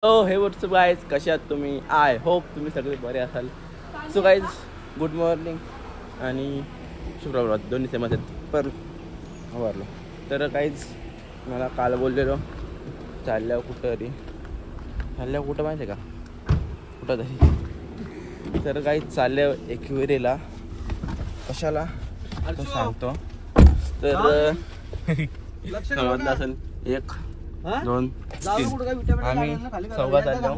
हे WhatsApp guys, कसे आहात तुम्ही? आय होप तुम्ही सगळे बरे असाल. सो गाईज, गुड मॉर्निंग आणि शुभप्रभात, दोन्ही सेमच आहेत. पर आवरलो तर गाईज, मला काल बोललेलो चालल्यावर कुठं माहिती आहे का, कुठं तरी. तर गाईज चालल्यावर एकविरेला कशाला तो सांगतो. तर समजलं असेल, 1 2 3 आम्ही चौघात आलो,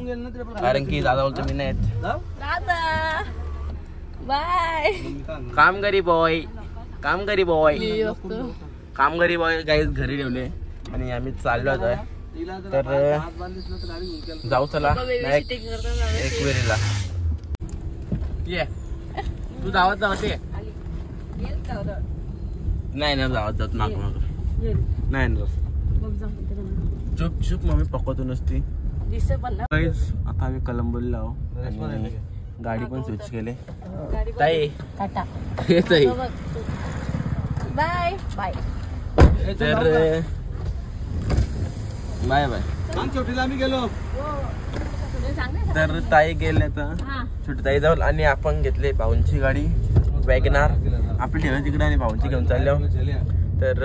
कारण की दादा बोलतो मी नाही दादा बाय. कामगारी बॉय गाईज घरी ठेवले आणि आम्ही चाललो होतो. तर जाऊ चला एकविरेला. ये तू धावत जाते नाही ना, धावत जात माग नाही ना, चुप चुप मम्मी पकवतो नसती. आता आम्ही कलंबोलीला आहो आणि गाडी पण स्विच केले. ताई ताई बाय बाय. तर बाय बाय. तर ताई गेले तर छोटी ताई जाऊन आणि आपण घेतले भाऊंची गाडी वॅगनार आपली ठेवली तिकडे आणि भाऊंची घेऊन चाललो. तर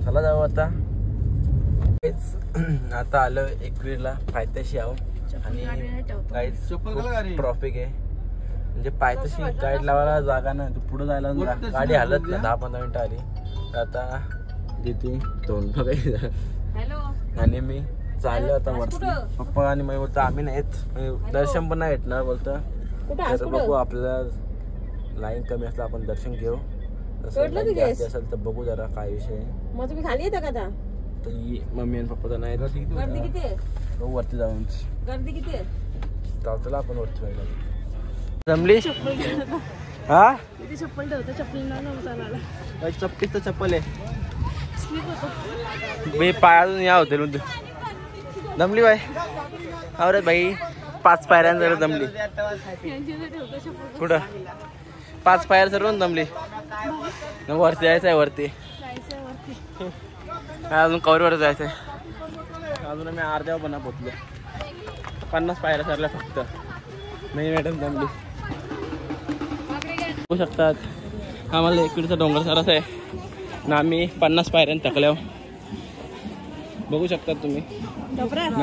चला जाऊ आता. आता आलं एकविरेला पायथ्याशी आहो आणि काहीच ट्रॉफिक आहे, म्हणजे पायथ्याशी गाडी लावायला जागा ना, तू पुढे जायला गाडी हलत ना. 10-15 मिनिटं आली. आता देते तोंड बघायचं आणि मी चाललो आता वरती. पप्पा आणि मी बोलतो आम्ही नाहीत, दर्शन पण नाही भेटणार बोलतं. तर बघू, आपल्याला लाईन कमी असलं आपण दर्शन घेऊ, असेल तर बघू जरा काय विषय. मग तुम्ही खाली येता का? मम्मी आणि पप्पा तर नाही, गर्दी किती आहे? वरती जाऊन गर्दी किती आहे? चला आपण वरती जायला. जमली हा किती चप्पल ठेवतो, चप्पल चप्पीच तर चप्पल आहे. मी पायातून या होते जमली बाई. अरे भाई 5 पायऱ्यां जर जमली. कुठं 5 पायऱ्या सर्व जमली. वरती जायचं आहे, वरती अजून कवरवर जायचं आहे. अजून आम्ही अर्ध्या पण पोचलो. 50 पायऱ्या सरल्या फक्त. नाही मॅडम जमली. बघू शकतात आम्हाला इकडचा डोंगर सरस आहे ना, आम्ही 50 पायऱ्यां थकल्यावर बघू शकतात तुम्ही.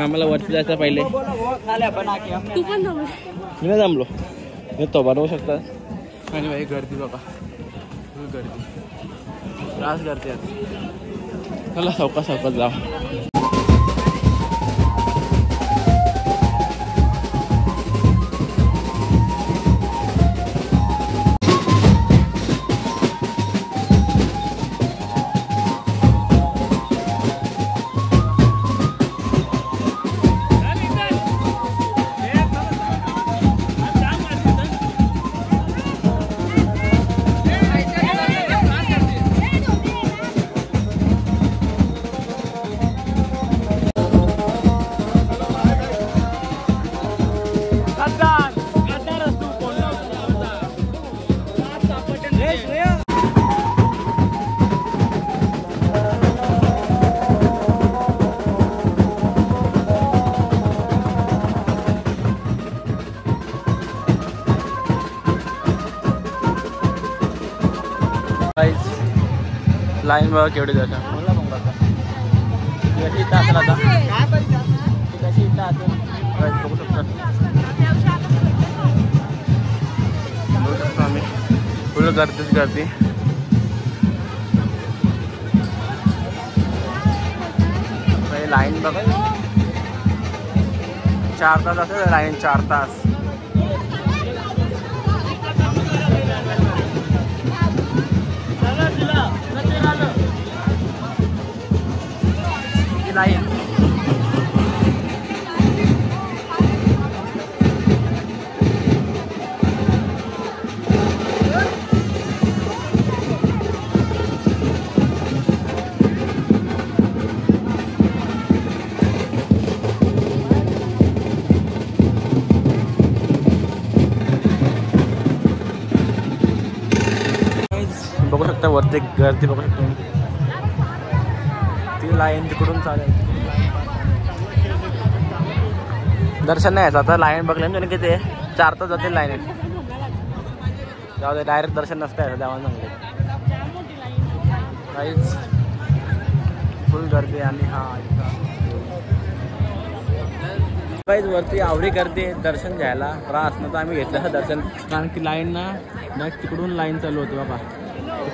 आम्हाला वरती जायचं पहिले. मी नाही जमलो, मी तो बनवू शकतात. आणि बाई गर्दी बघा, गर्दी त्रास करते. चला सावकाश जाऊ. लाईन बघा केवढी जाता. बघू शकतो आम्ही फुल गर्दी. लाईन बघा 4 तास असेल लाईन, 4 तास. लाईन बघू शकता, वरती गर्दी बघू शकता. ती लाईन तिकडून चालेल. दर्शन नाही यायचं आता. लाईन बघले ना तुम्ही किती आहे, 4 तास जातील लाईन. जाऊ दे, डायरेक्ट दर्शन नसतं यायचं देवाला सांगले. काहीच फुल गर्दी. आणि काहीच वरती आवडी करते दर्शन घ्यायला. त्रास नव्हता आम्ही घेतलं दर्शन, कारण की लाईन ना तिकडून लाईन चालू होती बाबा.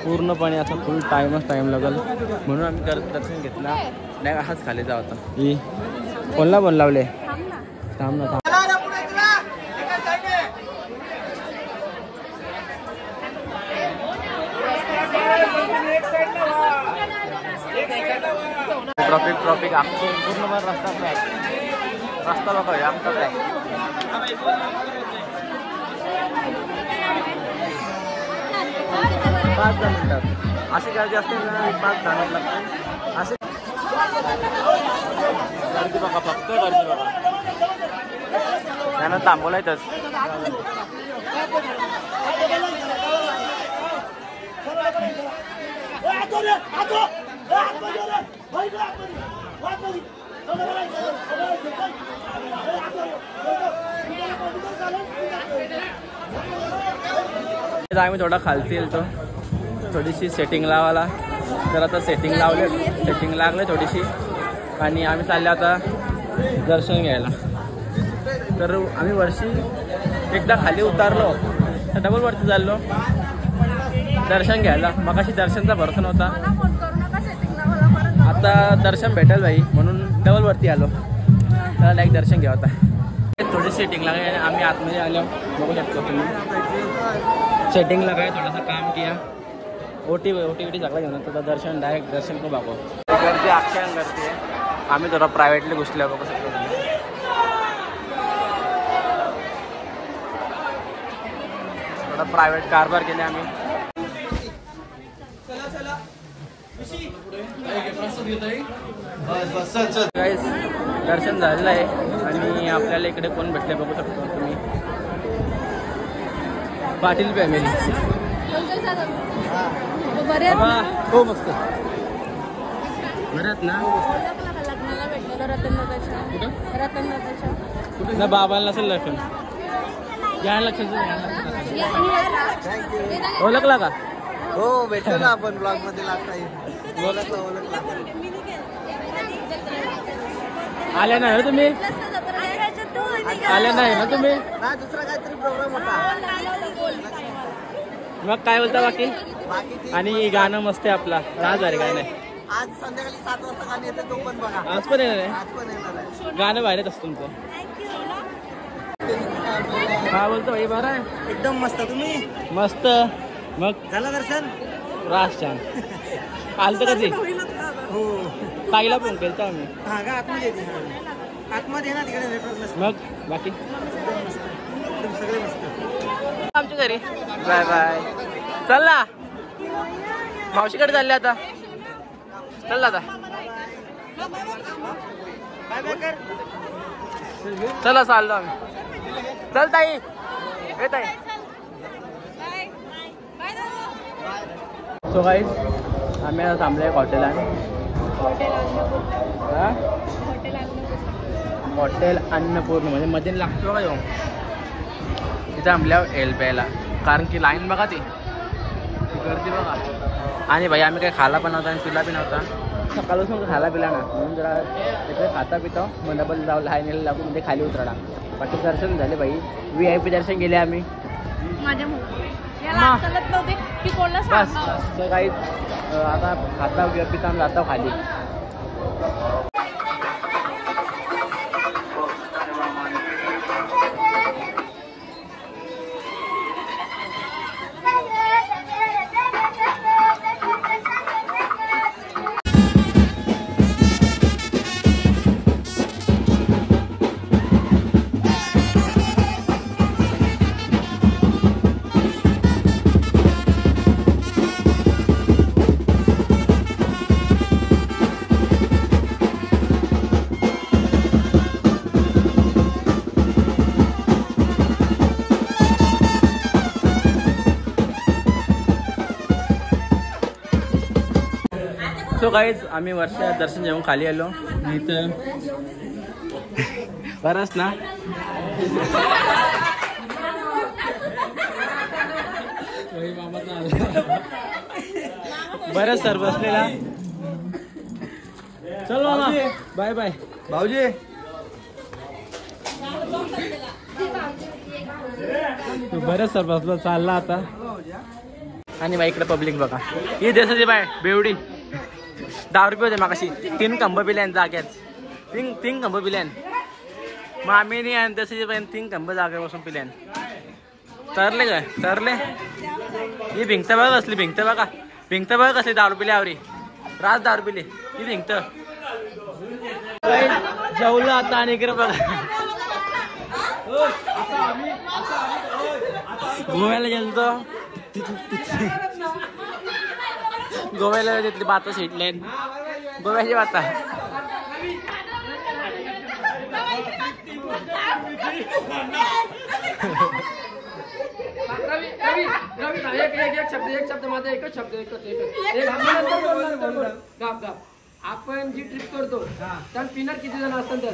पूर्णपणे असं फुल टाईम लागल म्हणून आम्ही दर्शन घेतला. नाही हाच खाली जा होता. ही कोणला बोल लावले, थांब ना थांब. ट्रॉफिक आमचं पूर्ण रस्ता बघा आमचा ट्रॅक. 5-10 मिनिटात अशी गर्दी असते ना, 5-10 मिनिट लागते. असे गर्दी बघा, फक्त गर्दी बघा. त्यानं थांबवलायच. आम्ही थोडा खालती येतो, थोडीशी सेटिंग लावायला. तर आता सेटिंग लागले थोडीशी. आणि आम्ही चालले आता दर्शन घ्यायला. तर आम्ही वर्षी एकदा खाली उतारलो तर डबल वरती चाललो दर्शन घ्यायला. मगाशी दर्शनचा भरोसा नव्हता, आता दर्शन भेटेल भाई म्हणून डबल वरती आलो. त्याला लाईक दर्शन घ्या. होता थोडी सेटिंग लागली आणि आम्ही आतमध्ये आलो. बघू शकतो तुम्ही सेटिंग लगाय, थोडासा काम किया. ओटी सगळं घेऊन तर दर्शन डायरेक्ट दर्शन को बघू. गर्दी अक्षर गर्दी आहे. आम्ही थोडा प्रायव्हेटली घुसलो बघू शकतो तुम्ही. थोडा प्रायव्हेट कारभार केले आम्ही. गाईस दर्शन झालेलं आहे आणि आपल्याला इकडे कोण भेटले बघू शकतो तुम्ही. पाटील फॅमिली. हो मस्त बऱ्यात ना. ना बाबाला नसेल लक्षण या लक्षात ओळखला का? हो भेटलो ना आपण ब्लॉग मध्ये लागता. ओळखला. आल्या नाही ना तुम्ही? आल्या नाही ना तुम्ही? ना दुसरा काहीतरी प्रोग्राम होता. मग काय बोलता बाकी? आणि गाणं मस्त आहे आपला राज अरे काय नाही. आज संध्याकाळी 7 वाजता गाणं येते, तो पण बघा. आज पण येणार आहे? आज पण येणार आहे. गाणं बाहेरच असतं तुमचं. काय बोलतो भाई? बरं आहे एकदम मस्त. तुम्ही? मस्त. मग झालं दर्शन? राज छान. आलतं कधी? हो ताईला फोन केलता आम्ही. हा का आतमध्ये आतमध्ये ना तिकडे नेटवर्क नसतं. मग बाकी एकदम मस्त, एकदम सगळे मस्त. आमच्या घरी. Bye bye. चल ना मावशीकडे चालले आता. चल आता. चला चाललो आम्ही. चल ताई. हे ताई. सो गाईज आम्ही आता थांबलो आहे हॉटेल अन्नपूर्ण म्हणजे मध्ये लागतो का येऊ. तिथे थांबल्यावर एल प्यायला, कारण की लाईन बघा ती गर्दी बघा. आणि भाई आम्ही काही खाला पण नव्हता आणि पिला बी नव्हता. सकाळपासून खायला पिला ना म्हणून जरा तिथे खाता पितो मग डबल जाऊ लाईनीला लागून म्हणजे खाली उतरला. बाकी दर्शन झाले भाई. VIP दर्शन गेले आम्ही. बस काही आता खाता पिता जातो खाली. सो गाईज आम्ही वर्षा दर्शन जेवून खाली आलो. इथं बरंच ना बरंच सर बसलेला. चल मामा बाय बाय भाऊजी बरंच सर बसलो चालला आता. आणि बा इकडे पब्लिक बघा ही देशाची बाय बेवडी 10 रुपये होते मागाशी 3 कंब पिल्यान जाग्यात 3 कंब पिल्यान मामीनी आणि देशाची बाई 3 कंब जाग्या बसून पिल्यान. तरले काय तरले ही भिंगत बघा कसली भिंगत बघा भिंगत बघा कसली 10 रुपये आवरी रात 10 रुपये ही भिंगत जेवलं आता. आणि इकडे बघा गोव्याला गेलतो गोव्याला तिथली बाता शिटले गोव्याची बाता एक शब्द माझा एकच शब्द आपण जी ट्रिप करतो त्यात पिनर किती जण असतात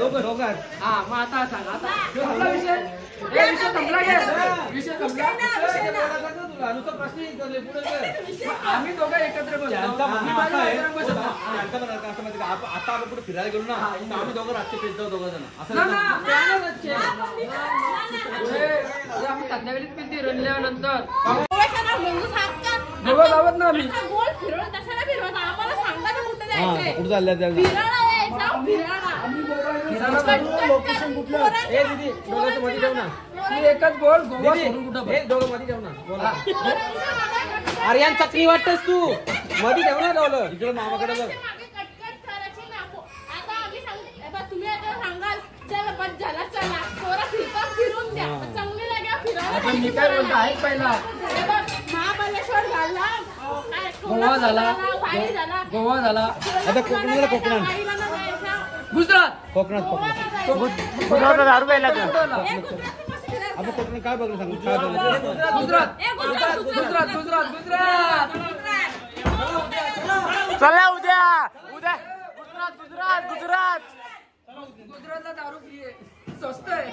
हा मग आता सांग आता संपला विषय संपला विषय संपला. आम्ही दोघं एकत्र आता आपण कुठे फिरायला गेलो ना आम्ही दोघं रात्री पेट जाऊ दोघं जण असं आम्ही संध्याकाळीच पिती रनल्यानंतर गोवा गावात ना आम्ही कुठं चालल्या लोकेशन कुठलं दोघांचं मध्ये जाऊ ना एकच बोल गोवा सोडून कुठं दोघं मध्ये जाऊ ना बोला. अरे यान चकली वाटतस तू मध्ये जाऊ ना डोलं इकडे मामाकडे बघ मी काय बोलतो ऐक पहिला गोवा झाला गोवा झाला आता कोकणाला कोकणात गुजरात गुजरात 10 रुपये लागला. आपण कोकणात काय बघलं सांगू काय बघलं गुजरात गुजरात गुजरात गुजरात चला उद्या उद्या गुजरात गुजरात गुजरातला दारू पिये स्वस्त आहे.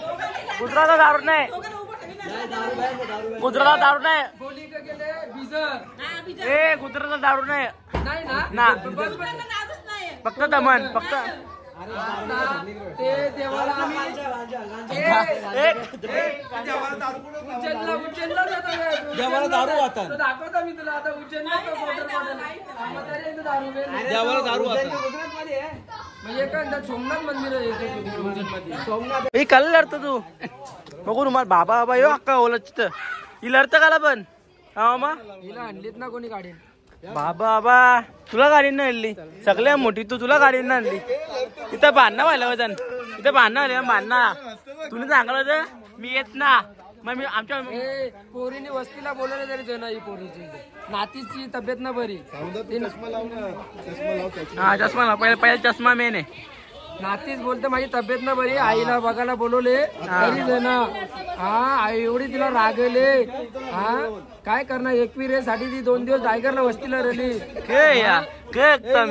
गुजरातला दारू नाही गुजरातला दारू नाही बोली का गेले बिजर ए गुजरातला दारू नाही नाही ना ना बस फक्त दमन फक्त ते देवाला आम्ही उज्जैनला देवाला दारू वाहतात. दाखवता मी तुला आता उज्जैनला देवाला दारू वाहतात. म्हणजे एखादा सोमनाथ मंदिर आहे उज्जैनमध्ये. हे कल लढतो तू बघू रुमाल बाबा बाबा यो अक्का ओलच ही लढतं काला पण हा मा हिला आणलीत ना कोणी गाडी बाबा बाबा तुला गाडी नाही आणली सगळ्या मोठी तू तुला गाडी नाही आणली इथं बांधणं व्हायला वजन इथं बांधणं व्हायला बांधणं तुम्ही सांगलं होतं मी येत ना मग मी आमच्या पोरीने वस्तीला बोलवलं तरी जण ही पोरीची नातीची तब्येत ना बरी हा चष्मा लाव पहिला चष्मा मेन आहे. नातीच बोलते माझी तब्येत ना बरी आईला बघायला बोलवले तरी जण हा आई एवढी तिला रागले हा काय करणार एकविरेसाठी ती 2 दिवस टायगरला वस्तीला रली तिकडे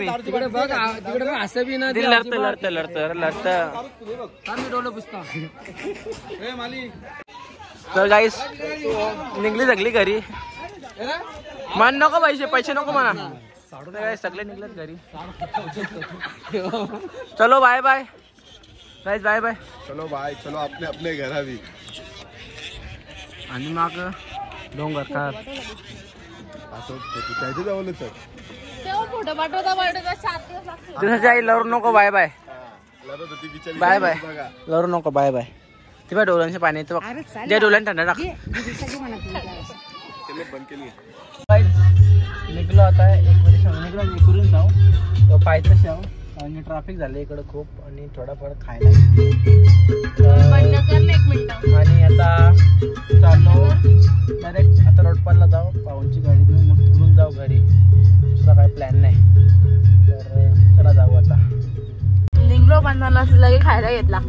बघ तिकडे बघ असं बी ना लढत लढत लढत लढत आम्ही डोलं पुसता. तर गाईस निघली सगळी घरी मन नको पैसे नको म्हणा सगळे निघलेत घरी. चलो बाय बाय गाईस बाय बाय चलो बाय चलो अपने अपने घरा भी आणि मग डोंगर खात त्याच्या जवळच फोटो पाठवता आई लरू नको बाय बाय बाय बाय लरू नको बाय बाय ते बघ डोळ्यांचे पाणी येतं बघ त्या डोळ्याने थंडा टाक. निघलो आता निघलो इकडून जाऊ पायथं शाव आणि ट्रॅफिक झालं इकडं खूप आणि थोडाफार खायला आणि आता चाललो डायरेक्ट आता रोडपारला जाऊ पाहूनची गाडी देऊ मग तिकडून जाऊ घरी दुसरा काय प्लॅन नाही तर चला जाऊ आता. निघलो बांधवांना लगे खायला घेतला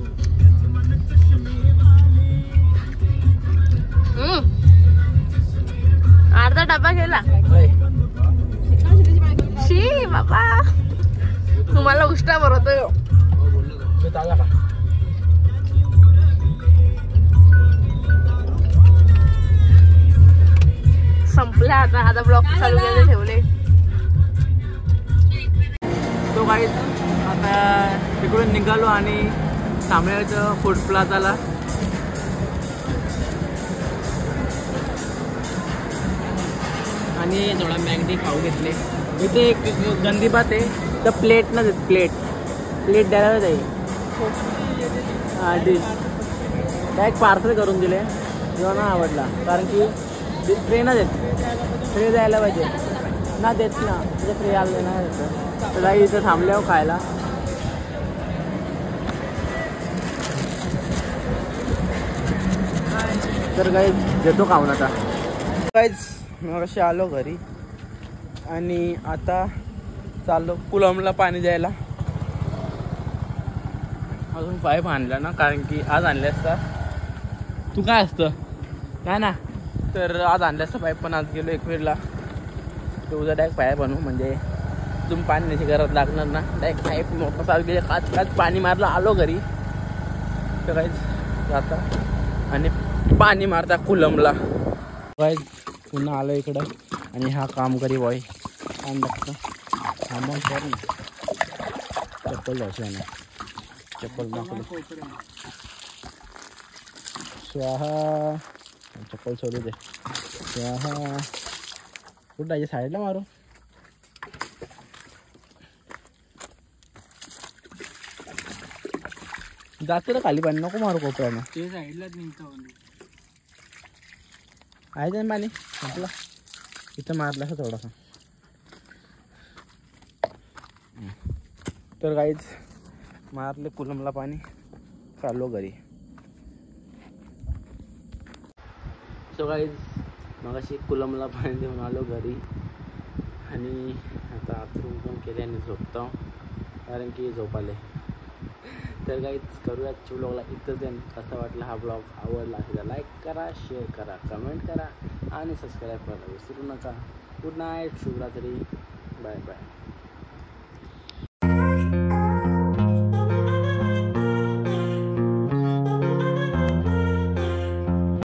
अर्धा डबा गेला शी बाबा तुम्हाला उष्टा भरवतोय. संपला आता ब्लॉग चालू केले ठेवले. तो काही आता तिकडून निघालो आणि सामन्याचं फूड प्लाझाला. आणि थोडा मॅगडी खाऊ घेतले. इथे एक गंदी बात आहे, तर प्लेट ना देत, प्लेट द्यायला जाईल. हां डिश काय एक पार्सल करून दिले, जेव्हा ना आवडला. कारण की फ्री ना देत, फ्री द्यायला पाहिजे ना, देत ना म्हणजे फ्री आलं ना देतं. तर काही इथं थांबल्यावर खायला. तर काही देतो खाऊन आता. काहीच मग असे आलो घरी आणि आता चाललो कुलमला पाणी द्यायला. अजून पाईप आणला ना, कारण की आज आणले असता. तू काय असतं काय ना, तर आज आणले असतं पाईप, पण आज गेलो एकवीरला. तर उद्या डायरेक्ट पाईप आणू, म्हणजे तुम्ही पाणी नाही गरज लागणार ना. डायरेक्ट पाईप मोठं चालू गेले, काच पाणी मारलं. आलो घरी तर काहीच जाता आणि पाणी मारता कुलमला. काहीच पुन्हा आलो इकडं आणि हा कामकरी बॉय काम लागतं. थांबून कर ना, चप्पल जायची ना, चप्पल मागली स्वाहा. चप्पल सोडू दे स्वाहा. कुठं जायचे, साईडला मारू. जाते ना खाली पाणी, नको मारू कोपऱ्यानं. ते साईडलाच निघतो आहे ना पाणी संपला. इथं मारलं असं थोडासा. तर काहीच मारले कुलमला पाणी, चाललो घरी. सो काहीच मग अशी कुलमला पाणी देऊन आलो घरी आणि आता आतरून पण केले आणि झोपतो, कारण की झोप आले. तर काहीच करूयात ब्लॉगला इथंच आहे. कसा वाटला हा ब्लॉग, आवडला असेल तर लाईक करा, शेअर करा, कमेंट करा आणि सबस्क्राईब करायला विसरू नका. गुड नाईट, शुभरात्री, बाय बाय.